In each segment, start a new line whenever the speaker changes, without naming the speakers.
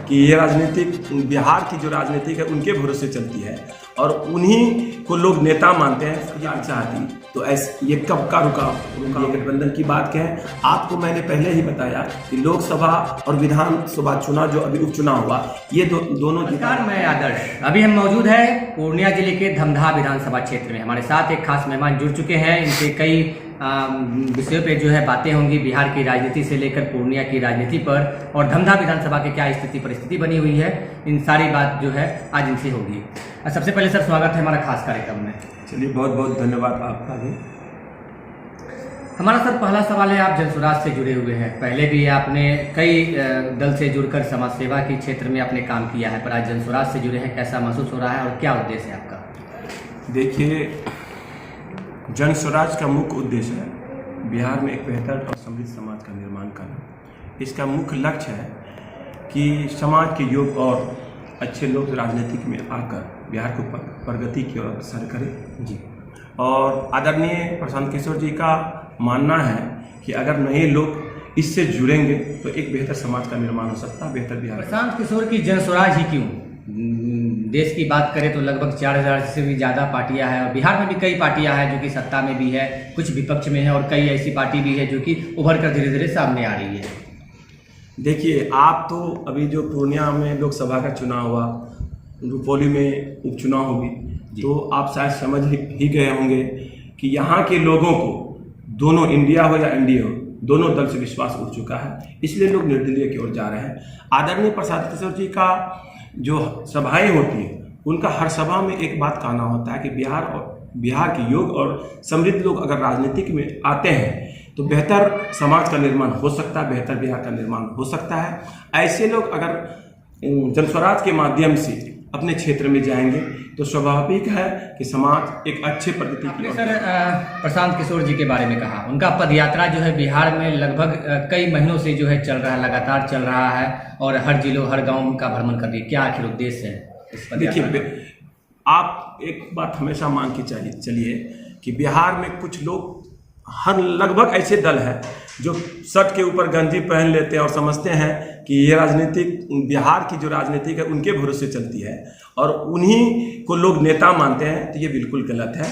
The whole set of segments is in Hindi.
कि ये राजनीतिक बिहार की जो राजनीति है उनके भरोसे चलती है और उन्हीं को लोग नेता मानते हैं। ये चाहती तो ऐसे ये कब का रुका गठबंधन की बात कहें, आपको मैंने पहले ही बताया कि लोकसभा और विधानसभा चुनाव जो अभी उपचुनाव हुआ ये दोनों।
नमस्कार, मैं आदर्श। अभी हम मौजूद है पूर्णिया जिले के धमधा विधानसभा क्षेत्र में। हमारे साथ एक खास मेहमान जुड़ चुके हैं। इनसे कई विषयों पे जो है बातें होंगी, बिहार की राजनीति से लेकर पूर्णिया की राजनीति पर और धमधा विधानसभा की क्या स्थिति परिस्थिति बनी हुई है, इन सारी बात जो है आज इनसे होगी। सबसे पहले सर स्वागत है हमारा खास कार्यक्रम में।
चलिए, बहुत बहुत धन्यवाद आपका भी।
हमारा सर पहला सवाल है, आप जनसुराज से जुड़े हुए हैं, पहले भी आपने कई दल से जुड़कर समाज सेवा के क्षेत्र में आपने काम किया है, पर आज जनसुराज से जुड़े हैं, कैसा महसूस हो रहा है और क्या उद्देश्य है आपका?
देखिए, जनसुराज का मुख्य उद्देश्य है बिहार में एक बेहतर और समृद्ध समाज का निर्माण करना। इसका मुख्य लक्ष्य है कि समाज के योग्य और अच्छे लोग राजनीतिक में आकर बिहार को प्रगति की ओर अग्रसर करें जी। और आदरणीय प्रशांत किशोर जी का मानना है कि अगर नए लोग इससे जुड़ेंगे तो एक बेहतर समाज का निर्माण हो सकता है, बेहतर बिहार।
प्रशांत किशोर की जनसुराज ही क्यों? देश की बात करें तो लगभग 4000 से भी ज़्यादा पार्टियां हैं और बिहार में भी कई पार्टियां हैं जो कि सत्ता में भी है, कुछ विपक्ष में है और कई ऐसी पार्टी भी है जो कि उभर कर धीरे धीरे सामने आ रही है।
देखिए, आप तो अभी जो पूर्णिया में लोकसभा का चुनाव हुआ, रुपौली में उपचुनाव होगी, तो आप शायद समझ ही गए होंगे कि यहाँ के लोगों को दोनों इंडिया हो या एनडीए हो, दोनों दल से विश्वास उठ चुका है, इसलिए लोग निर्दलीय की ओर जा रहे हैं। आदरणीय प्रशांत किशोर जी का जो सभाएं होती हैं उनका हर सभा में एक बात कहना होता है कि बिहार के योग्य और समृद्ध लोग अगर राजनीतिक में आते हैं तो बेहतर समाज का निर्माण हो सकता है, बेहतर बिहार का निर्माण हो सकता है। ऐसे लोग अगर जनस्वराज के माध्यम से अपने क्षेत्र में जाएंगे तो स्वाभाविक है कि समाज एक अच्छे प्रगति की।
सर, प्रशांत किशोर जी के बारे में कहा, उनका पदयात्रा जो है बिहार में लगभग कई महीनों से जो है चल रहा है, लगातार चल रहा है और हर जिलों हर गांव का भ्रमण कर रही है। क्या आखिर उद्देश्य है?
देखिए, आप एक बात हमेशा मान के चलिए कि बिहार में कुछ लोग लगभग ऐसे दल हैं जो शर्ट के ऊपर गंजी पहन लेते हैं और समझते हैं कि ये राजनीतिक बिहार की जो राजनीति है उनके भरोसे चलती है और उन्हीं को लोग नेता मानते हैं, तो ये बिल्कुल गलत है।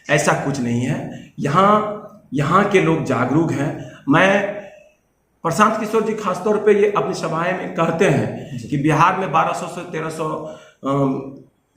ऐसा कुछ नहीं है। यहाँ के लोग जागरूक हैं। मैं प्रशांत किशोर जी खासतौर पे ये अपनी सभाएं में कहते हैं कि बिहार में 1200 से 1300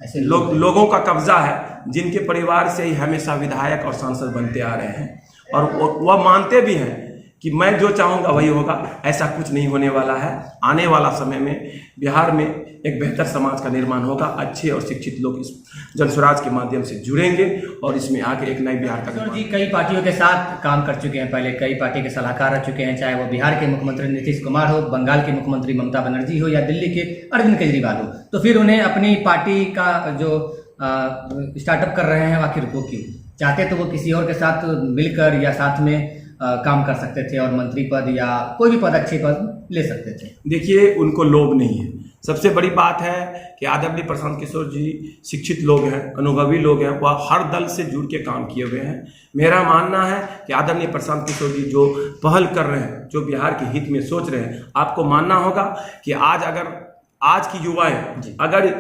ऐसे लोगों का कब्जा है जिनके परिवार से ही हमेशा विधायक और सांसद बनते आ रहे हैं और वह मानते भी हैं कि मैं जो चाहूँगा वही होगा। ऐसा कुछ नहीं होने वाला है। आने वाला समय में बिहार में एक बेहतर समाज का निर्माण होगा। अच्छे और शिक्षित लोग इस जनस्वराज के माध्यम से जुड़ेंगे और इसमें आके एक नई बिहार का।
जी, कई पार्टियों के साथ काम कर चुके हैं, पहले कई पार्टी के सलाहकार रह चुके हैं, चाहे वो बिहार के मुख्यमंत्री नीतीश कुमार हो, बंगाल के मुख्यमंत्री ममता बनर्जी हो या दिल्ली के अरविंद केजरीवाल हो, तो फिर उन्हें अपनी पार्टी का जो स्टार्टअप कर रहे हैं आखिर वो क्यों? चाहते तो वो किसी और के साथ मिलकर या साथ में काम कर सकते थे और मंत्री पद या कोई भी पद, अच्छे पद ले सकते थे।
देखिए, उनको लोभ नहीं है। सबसे बड़ी बात है कि आदरणीय प्रशांत किशोर जी शिक्षित लोग हैं, अनुभवी लोग हैं, वह हर दल से जुड़ के काम किए हुए हैं। मेरा मानना है कि आदरणीय प्रशांत किशोर जी जो पहल कर रहे हैं, जो बिहार के हित में सोच रहे हैं, आपको मानना होगा कि आज की युवाएं अगर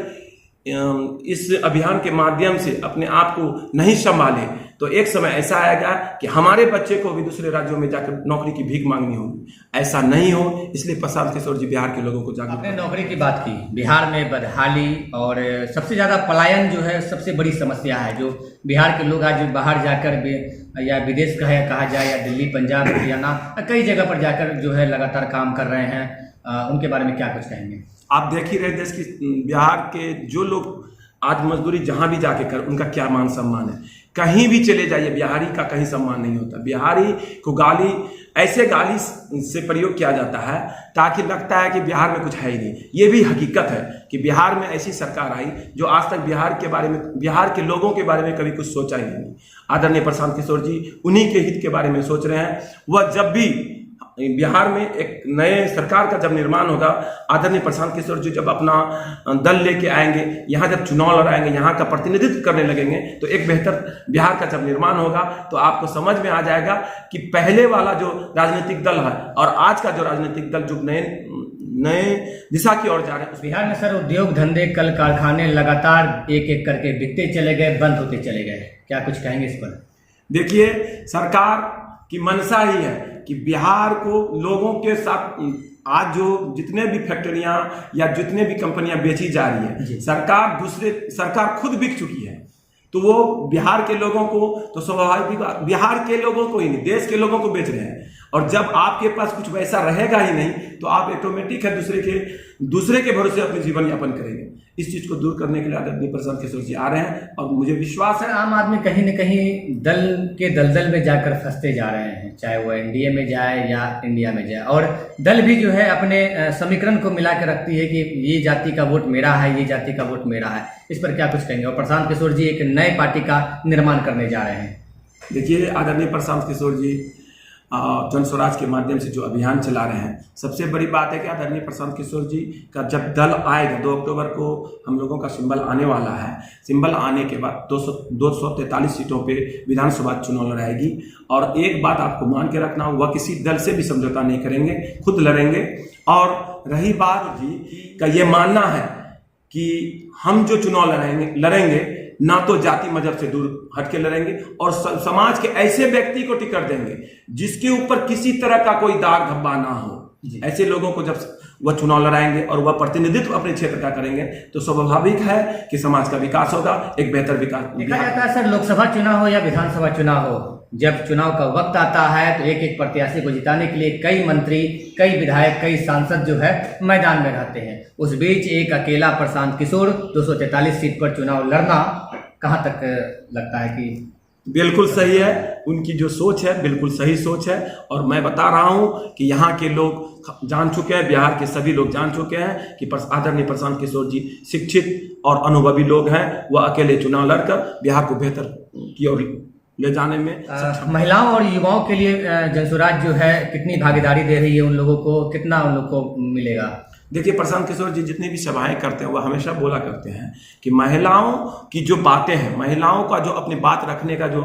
इस अभियान के माध्यम से अपने आप को नहीं संभाले तो एक समय ऐसा आएगा कि हमारे बच्चे को भी दूसरे राज्यों में जाकर नौकरी की भीख मांगनी होगी। ऐसा नहीं हो, इसलिए प्रशांत किशोर जी बिहार के लोगों को जाकर।
आपने नौकरी की बात की, बिहार में बदहाली और सबसे ज़्यादा पलायन जो है सबसे बड़ी समस्या है, जो बिहार के लोग आज बाहर जाकर या विदेश कहा जाए या दिल्ली, पंजाब, हरियाणा कई जगह पर जाकर जो है लगातार काम कर रहे हैं, उनके बारे में क्या कुछ कहेंगे?
आप देख ही रहे देश की बिहार के जो लोग आज मजदूरी जहां भी जाके कर, उनका क्या मान सम्मान है। कहीं भी चले जाइए, बिहारी का कहीं सम्मान नहीं होता। बिहारी को ऐसे गाली से प्रयोग किया जाता है ताकि लगता है कि बिहार में कुछ है ही नहीं। ये भी हकीकत है कि बिहार में ऐसी सरकार आई जो आज तक बिहार के बारे में, बिहार के लोगों के बारे में कभी कुछ सोचा ही नहीं। आदरणीय प्रशांत किशोर जी उन्हीं के हित के बारे में सोच रहे हैं। वह जब भी बिहार में एक नए सरकार का जब निर्माण होगा, आदरणीय प्रशांत किशोर जी जब अपना दल लेके आएंगे, यहाँ जब चुनाव लड़ाएंगे, यहाँ का प्रतिनिधित्व करने लगेंगे, तो एक बेहतर बिहार का जब निर्माण होगा तो आपको समझ में आ जाएगा कि पहले वाला जो राजनीतिक दल है और आज का जो राजनीतिक दल जो नए नए दिशा की ओर जा रहे हैं।
बिहार में सर उद्योग धंधे कल कारखाने लगातार एक एक करके बिकते चले गए, बंद होते चले गए, क्या कुछ कहेंगे इस पर?
देखिए, सरकार की मंशा ही है कि बिहार को लोगों के साथ आज जो जितने भी फैक्ट्रियां या जितने भी कंपनियां बेची जा रही है, सरकार खुद बिक चुकी है, तो वो बिहार के लोगों को तो स्वाभाविक बिहार के लोगों को ही नहीं, देश के लोगों को बेच रहे हैं। और जब आपके पास कुछ वैसा रहेगा ही नहीं तो आप ऑटोमेटिक है दूसरे के भरोसे अपने जीवन यापन करेंगे। इस चीज को दूर करने के लिए आदरणीय प्रशांत किशोर जी आ रहे हैं और मुझे विश्वास है।
आम आदमी कहीं न कहीं दल के दलदल में जाकर फंसते जा रहे हैं, चाहे वो एनडीए में जाए या इंडिया में जाए, और दल भी जो है अपने समीकरण को मिला के रखती है कि ये जाति का वोट मेरा है, ये जाति का वोट मेरा है। इस पर क्या कुछ कहेंगे? और प्रशांत किशोर जी एक नए पार्टी का निर्माण करने जा रहे हैं।
देखिए, आदरणीय प्रशांत किशोर जी जन स्वराज के माध्यम से जो अभियान चला रहे हैं, सबसे बड़ी बात है कि आदरणीय प्रशांत किशोर जी का जब दल आएगा 2 अक्टूबर को हम लोगों का सिंबल आने वाला है। सिंबल आने के बाद 243 सीटों पे विधानसभा चुनाव लड़ाएगी। और एक बात आपको मान के रखना, वह किसी दल से भी समझौता नहीं करेंगे, खुद लड़ेंगे। और रही बात जी का ये मानना है कि हम जो चुनाव लड़ेंगे ना तो जाति मजहब से दूर हटके लड़ेंगे और समाज के ऐसे व्यक्ति को टिकट देंगे जिसके ऊपर किसी तरह का कोई दाग धब्बा ना हो। ऐसे लोगों को जब वह चुनाव लड़ाएंगे और वह प्रतिनिधित्व अपने क्षेत्र का करेंगे तो स्वाभाविक है कि समाज का विकास होगा, एक बेहतर विकास।
देखा जाता है सर, लोकसभा चुनाव हो या विधानसभा चुनाव हो, जब चुनाव का वक्त आता है तो एक एक प्रत्याशी को जिताने के लिए कई मंत्री, कई विधायक, कई सांसद जो है मैदान में रहते हैं। उस बीच एक अकेला प्रशांत किशोर 243 सीट पर चुनाव लड़ना कहाँ तक लगता है कि
बिल्कुल सही है? उनकी जो सोच है बिल्कुल सही सोच है। और मैं बता रहा हूं कि यहाँ के लोग जान चुके हैं, बिहार के सभी लोग जान चुके हैं कि आदरणीय प्रशांत किशोर जी शिक्षित और अनुभवी लोग हैं। वह अकेले चुनाव लड़कर बिहार को बेहतर की ओर ले जाने में
महिलाओं और युवाओं के लिए जनसुराज जो है कितनी भागीदारी दे रही है, उन लोगों को कितना उन लोग को मिलेगा?
देखिए, प्रशांत किशोर जी जितनी भी सभाएं करते हैं वह हमेशा बोला करते हैं कि महिलाओं की जो बातें हैं, महिलाओं का जो अपनी बात रखने का जो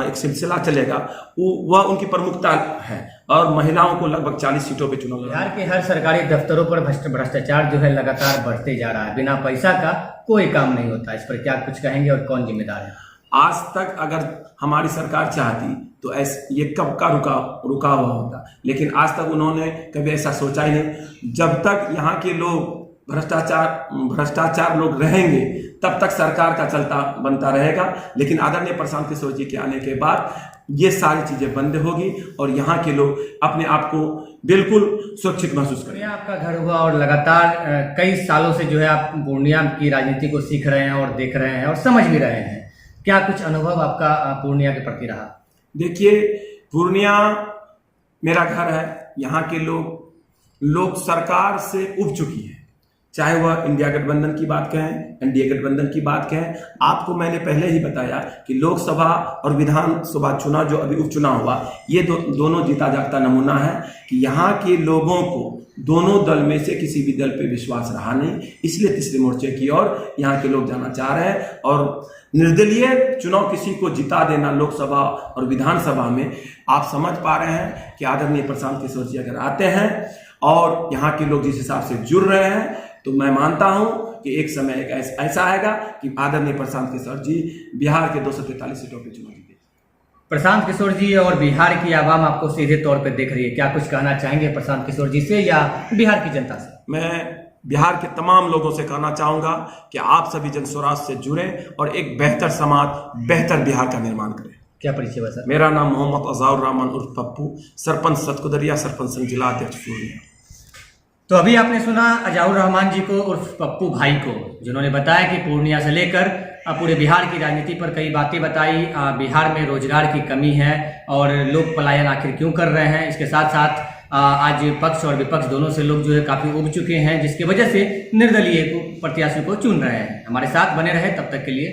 एक सिलसिला चलेगा वह उनकी प्रमुखता है। और महिलाओं को लगभग 40 सीटों पे चुनाव
बिहार के हर सरकारी दफ्तरों पर भ्रष्टाचार जो है लगातार बढ़ते जा रहा है, बिना पैसा का कोई काम नहीं होता। इस पर क्या कुछ कहेंगे और कौन जिम्मेदार है?
आज तक अगर हमारी सरकार चाहती तो ये कब का रुका हुआ होता, लेकिन आज तक उन्होंने कभी ऐसा सोचा ही नहीं। जब तक यहाँ के लोग भ्रष्टाचार लोग रहेंगे तब तक सरकार का चलता बनता रहेगा। लेकिन आदरणीय प्रशांत किशोर जी के आने के बाद ये सारी चीजें बंद होगी और यहाँ के लोग अपने आप को बिल्कुल सुरक्षित महसूस करेंगे।
आपका घर हुआ और लगातार कई सालों से जो है आप पूर्णिया की राजनीति को सीख रहे हैं और देख रहे हैं और समझ भी रहे हैं, क्या कुछ अनुभव आपका पूर्णिया के प्रति रहा?
देखिए, पूर्णिया मेरा घर है। यहाँ के लोग सरकार से उब चुकी है, चाहे वह इंडिया गठबंधन की बात कहें, एनडीए गठबंधन की बात कहें। आपको मैंने पहले ही बताया कि लोकसभा और विधानसभा चुनाव जो अभी उपचुनाव हुआ, ये दोनों जीता जागता नमूना है कि यहाँ के लोगों को दोनों दल में से किसी भी दल पे विश्वास रहा नहीं, इसलिए तीसरे मोर्चे की ओर यहाँ के लोग जाना चाह रहे हैं। और निर्दलीय चुनाव किसी को जिता देना लोकसभा और विधानसभा में, आप समझ पा रहे हैं कि आदरणीय प्रशांत किशोर जी अगर आते हैं और यहाँ के लोग जिस हिसाब से जुड़ रहे हैं तो मैं मानता हूं कि एक समय ऐसा आएगा कि आदरणीय प्रशांत किशोर जी बिहार के 243 सीटों पर चुनाव जीतेंगे।
प्रशांत किशोर जी और बिहार की आवाम आपको सीधे तौर पर देख रही है, क्या कुछ कहना चाहेंगे प्रशांत किशोर जी से या बिहार की जनता से?
मैं बिहार के तमाम लोगों से कहना चाहूंगा कि आप सभी जन स्वराज से जुड़ें और एक बेहतर समाज, बेहतर बिहार का निर्माण करें।
क्या परिचय है सर?
मेरा नाम मोहम्मद अज़ाउर रहमान उर्फ पप्पू, सरपंच सतकुदरिया, सरपंच संघ, जिला अध्यक्ष पूर्णिया।
तो अभी आपने सुना अज़ाउर रहमान जी को उर्फ पप्पू भाई को, जिन्होंने बताया कि पूर्णिया से लेकर पूरे बिहार की राजनीति पर कई बातें बताई। बिहार में रोजगार की कमी है और लोग पलायन आखिर क्यों कर रहे हैं। इसके साथ साथ आज पक्ष और विपक्ष दोनों से लोग जो है काफ़ी उब चुके हैं, जिसकी वजह से निर्दलीय प्रत्याशियों को चुन रहे हैं। हमारे साथ बने रहे, तब तक के लिए